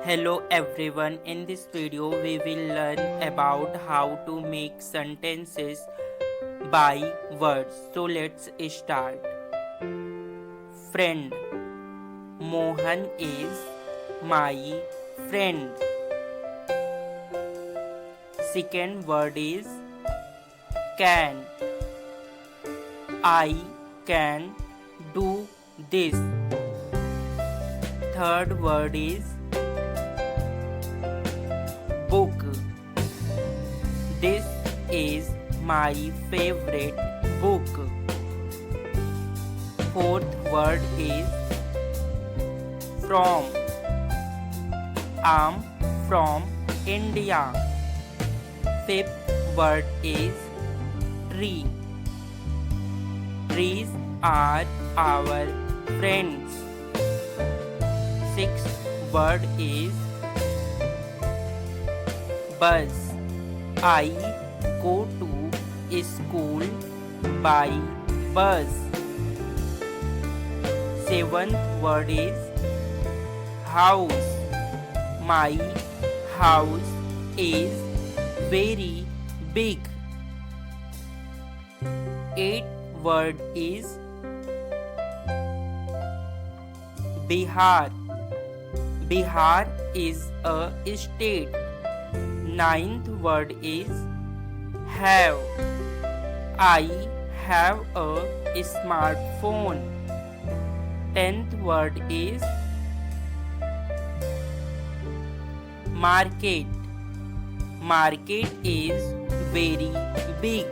Hello everyone, in this video we will learn about how to make sentences by words. So let's start. Friend. Mohan is my friend. Second word is can. I can do this. Third word is book. This is my favorite book. Fourth word is from. I'm from India. Fifth word is tree. Trees are our friends. Sixth word is bus. I go to school by bus. Seventh word is house. My house is very big. Eighth word is Bihar. Bihar is a state. Ninth word is have. I have a smartphone. Tenth word is market. Market is very big.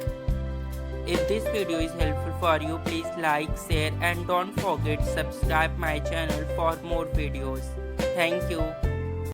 If this video is helpful for you, please like, share and don't forget subscribe my channel for more videos. Thank you.